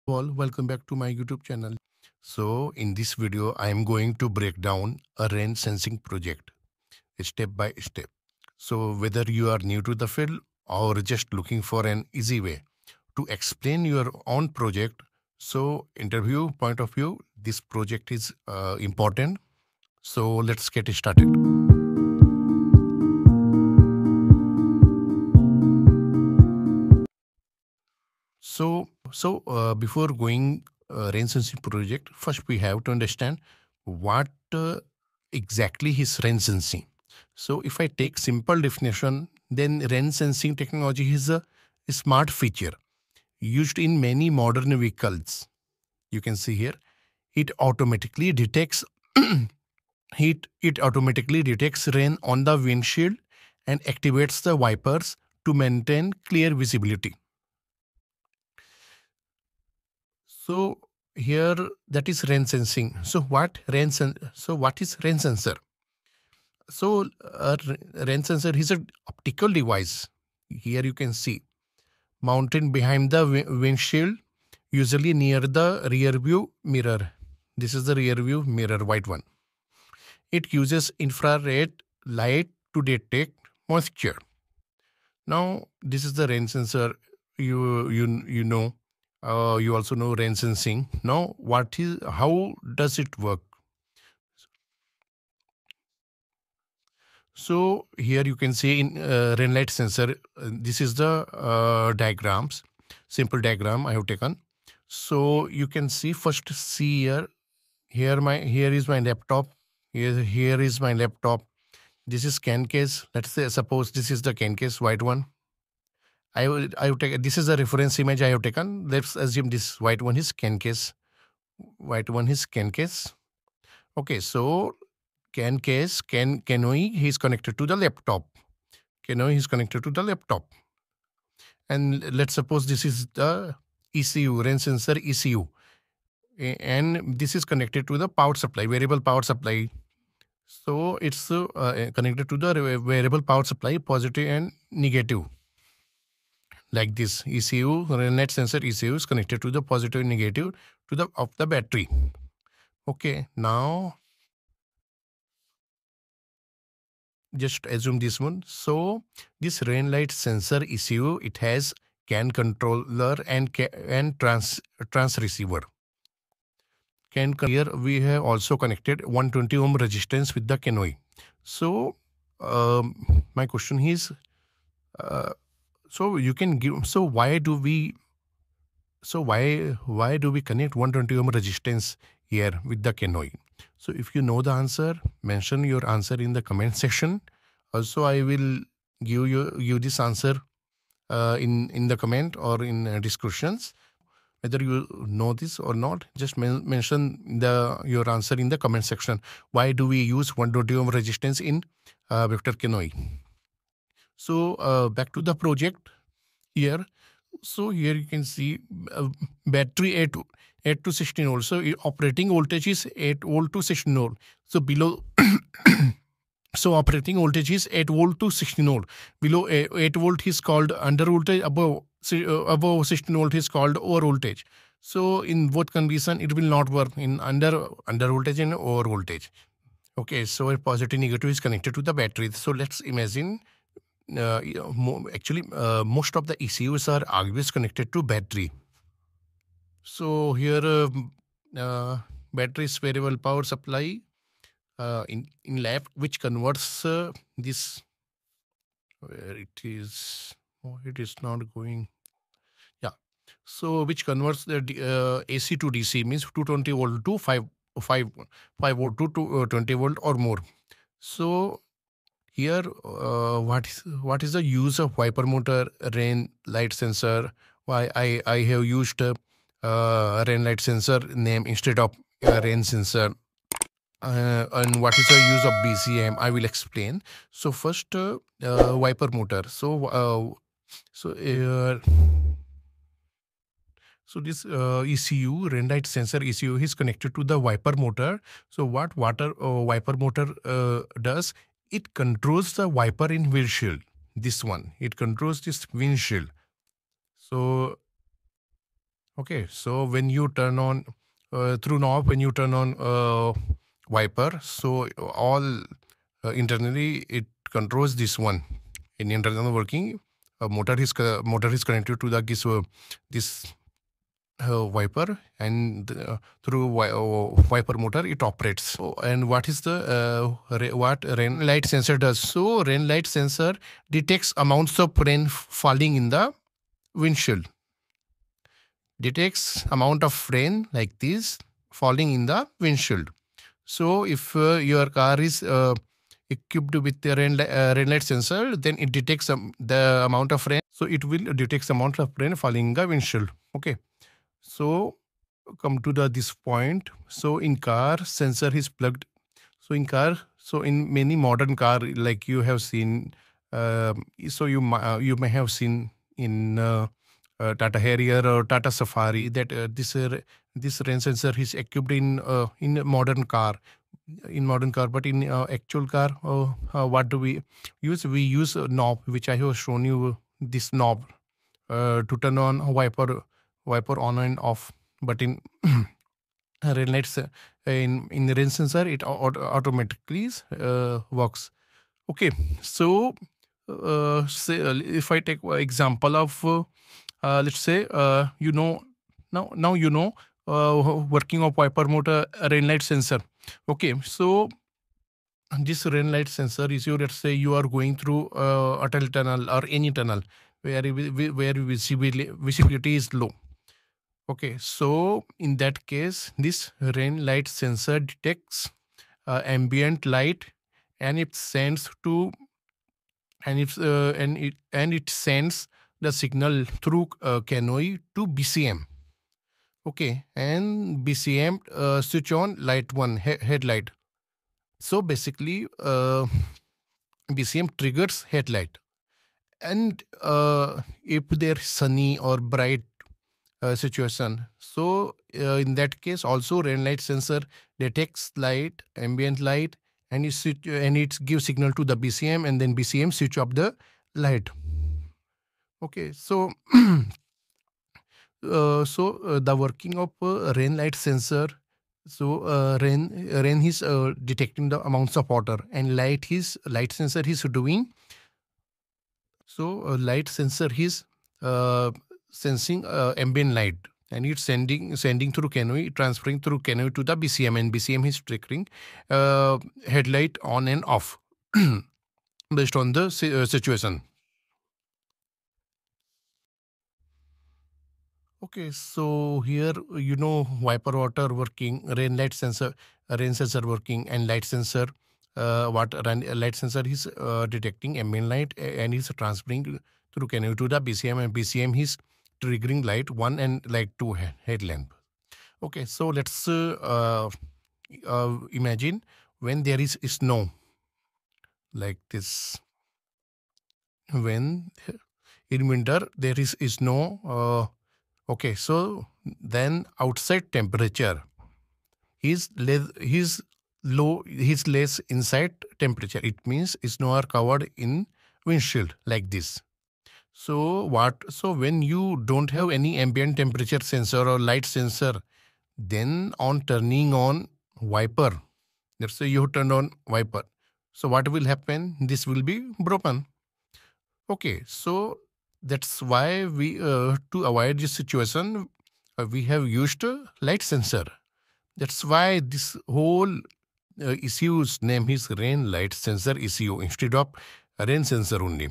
All, welcome back to my YouTube channel. So in this video, I am going to break down a rain sensing project step by step. So whether you are new to the field or just looking for an easy way to explain your own project, so interview point of view, this project is important. So let's get started. So before going rain sensing project, first we have to understand what exactly is rain sensing. So if I take simple definition, then rain sensing technology is a smart feature used in many modern vehicles. You can see here, it automatically detects it automatically detects rain on the windshield and activates the wipers to maintain clear visibility. So here that is rain sensing. So what is rain sensor? So a rain sensor is an optical device. Here you can see mounted behind the windshield, usually near the rear view mirror. This is the rear view mirror, white one. It uses infrared light to detect moisture. Now this is the rain sensor. You know. You also know rain sensing. Now, how does it work? So here you can see in rain light sensor. This is the diagrams, simple diagram I have taken. So you can see first see here. Here is my laptop. Here is my laptop. This is can case. Let's say suppose this is the can case, white one. I will take this is a reference image I have taken. Let's assume this white one is can case. White one is can case. Okay, so CANoe is connected to the laptop. CANoe is connected to the laptop. And let's suppose this is the ECU, rain sensor ECU. And this is connected to the power supply, variable power supply. So it's connected to the variable power supply, positive and negative. Like this ECU, rain light sensor ECU is connected to the positive and negative to the of the battery. Okay, now just assume this one. So this rain light sensor ECU, it has CAN controller and trans receiver. Here we have also connected 120 ohm resistance with the CANoe. So my question is, so you can give. So why do we? So why do we connect 120 ohm resistance here with the CANoe? So if you know the answer, mention your answer in the comment section. Also, I will give you this answer in the comment or in descriptions. Whether you know this or not, just mention your answer in the comment section. Why do we use 120 ohm resistance in vector CANoe? So back to the project here. So here you can see battery 8 to 16 volt. So operating voltage is 8 volt to 16 volt. So below, so operating voltage is 8 volt to 16 volt. Below 8 volt is called under voltage. Above 16 volt is called over voltage. So in both condition, it will not work in under voltage and over voltage. Okay, so a positive negative is connected to the battery. So let's imagine. Actually, most of the ECUs are always connected to battery. So here, battery is variable power supply in lab, which converts this. Where it is? Oh, it is not going. Yeah. So which converts the AC to DC, means 220 volt to 5 volt to 20 volt or more. So here, what is the use of wiper motor, rain light sensor? Why I have used rain light sensor name instead of rain sensor. And what is the use of BCM? I will explain. So first, wiper motor. So this ECU, rain light sensor ECU, is connected to the wiper motor. So what wiper motor does? It controls the wiper in windshield. This one, it controls this windshield. So Okay, so when you turn on through knob, when you turn on wiper, so all internally it controls this one. In internal working, motor is connected to the this wiper, and through wiper motor it operates. So, and what is the what rain light sensor does? So rain light sensor detects amounts of rain falling in the windshield. Detects amount of rain like this falling in the windshield. So if your car is equipped with the rain light sensor, then it detects the amount of rain. So it will detect amount of rain falling in the windshield. Okay. So come to this point. So in car, sensor is plugged. So in car, so in many modern car, like you have seen, so you may have seen in Tata Harrier or Tata Safari that this rain sensor is equipped in a modern car. In modern car, but in actual car, what do we use? We use a knob, which I have shown you. This knob to turn on a wiper on and off. But in rain lights, in the rain sensor, it automatically works. Okay, so say, if I take example of let's say now you know working of wiper motor rain light sensor. Okay, so this rain light sensor is let's say you are going through a tunnel or any tunnel where where visibility is low. Okay, so in that case, this rain light sensor detects ambient light, and it sends to and it sends the signal through CANoe to BCM. Okay, and BCM switch on light one headlight. So basically, BCM triggers headlight, and if there's sunny or bright situation. So in that case, also rain light sensor detects light, ambient light, and it gives signal to the BCM, and then BCM switch off the light. Okay, so the working of rain light sensor. So rain is detecting the amounts of water, and light sensor is doing. So light sensor is uh, sensing ambient light, and it's sending through CANoe, transferring through CANoe to the BCM, and BCM is triggering headlight on and off based on the situation. Okay, so here wiper water working, rain sensor working, and light sensor. Light sensor is detecting ambient light and is transferring through CANoe to the BCM, and BCM is triggering light one and light two headlamp. Okay, so let's imagine when there is snow like this. When in winter there is snow. Okay, so then outside temperature is less inside temperature. It means snow are covered in windshield like this. So what? So when you don't have any ambient temperature sensor or light sensor, then on turning on wiper, let's say you turn on wiper. So what will happen? This will be broken. Okay, so that's why we to avoid this situation, we have used a light sensor. That's why this whole issue's name is rain light sensor issue instead of rain sensor only.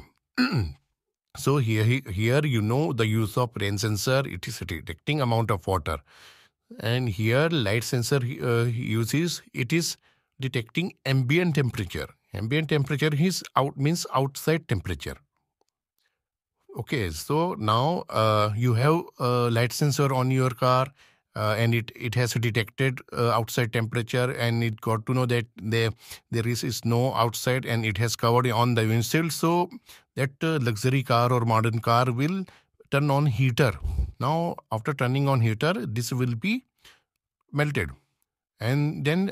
So here the use of rain sensor, it is detecting amount of water, and here light sensor uses it is detecting ambient temperature. Ambient temperature is means outside temperature. Okay, so now you have a light sensor on your car, and it has detected outside temperature, and it got to know that there is snow outside, and it has covered on the windshield. So that luxury car or modern car will turn on heater. Now after turning on heater, this will be melted, and then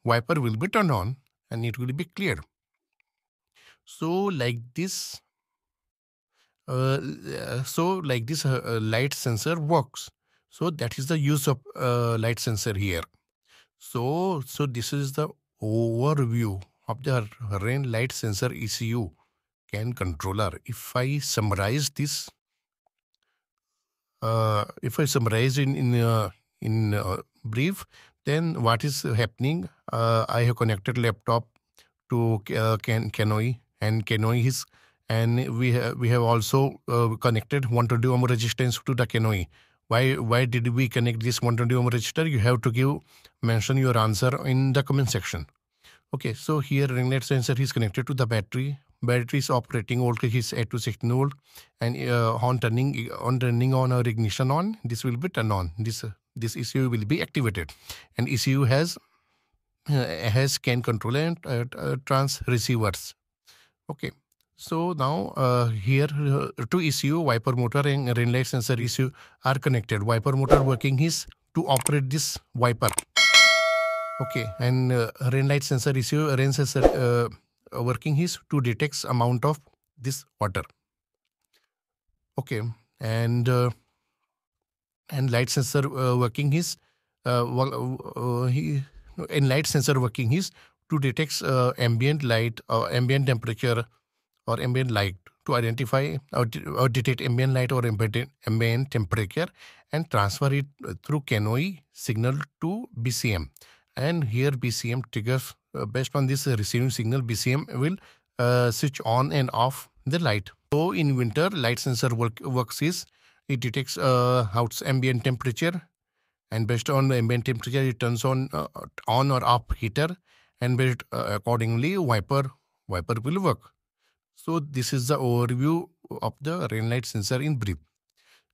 wiper will be turned on, and it will be clear. So like this light sensor works. So that is the use of light sensor here. So this is the overview of the rain light sensor ECU CAN controller. If I summarize this, in brief, then what is happening? I have connected laptop to CANoe, and CANoe is, and we have also connected 120 ohm resistance to the CANoe. Why did we connect this 120 ohm resistor? You have to mention your answer in the comment section. Okay, so here ring light sensor is connected to the battery. Battery's operating voltage is 8 to 16 volt, and on turning on or ignition on, this will be turned on. This ECU will be activated, and ECU has CAN controller and trans receivers. Okay, so now here two ECU, wiper motor and rain light sensor ECU are connected. Wiper motor working is to operate this wiper. Okay, and rain light sensor issue, rain sensor working is to detect amount of this water. Okay, and light sensor working is in light sensor working is to detect ambient light or ambient temperature or ambient light to identify or detect ambient light or ambient temperature and transfer it through CANoe signal to BCM. And here BCM triggers, based on this receiving signal, BCM will switch on and off the light. So in winter, light sensor works is it detects house ambient temperature, and based on the ambient temperature, it turns on or off heater, and based accordingly, wiper will work. So this is the overview of the rain light sensor in brief.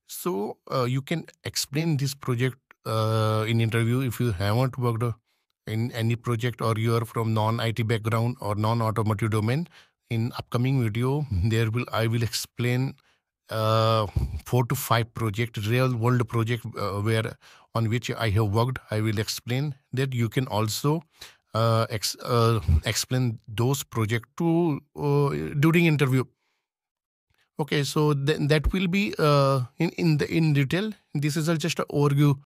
So you can explain this project in interview if you haven't worked in any project or you are from non-IT background or non-automotive domain. In upcoming video, I will explain 4 to 5 project, real world project on which I have worked. I will explain that. You can also explain those project to during interview. Okay, so that will be in detail. This is just an overview.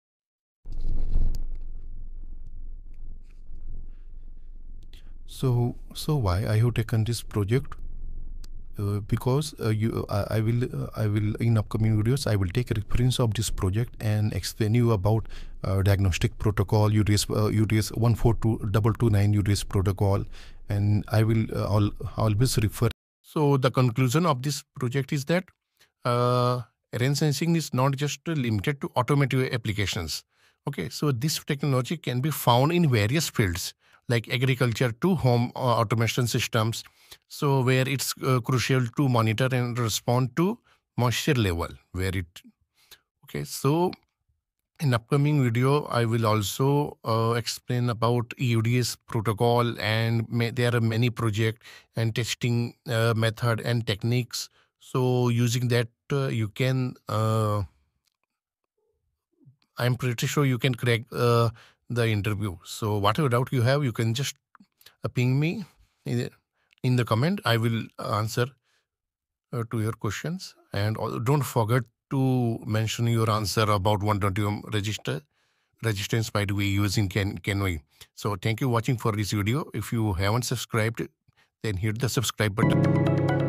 So why I have taken this project? Because I will in upcoming videos I will take a reference of this project and explain you about diagnostic protocol, UDS 14229 UDS protocol, and I will always refer. So the conclusion of this project is that rain sensing is not just limited to automotive applications. Okay, so this technology can be found in various fields like agriculture to home automation systems. So where it's crucial to monitor and respond to moisture level okay. So in upcoming video, I will also explain about EUDS protocol, and there are many project and testing method and techniques. So using that, you can, I'm pretty sure you can crack the interview. So whatever doubt you have, you can just ping me in the comment. I will answer to your questions, and don't forget to mention your answer about 120 ohm resistance by the way using CANoe. So thank you for watching for this video. If you haven't subscribed, then hit the subscribe button.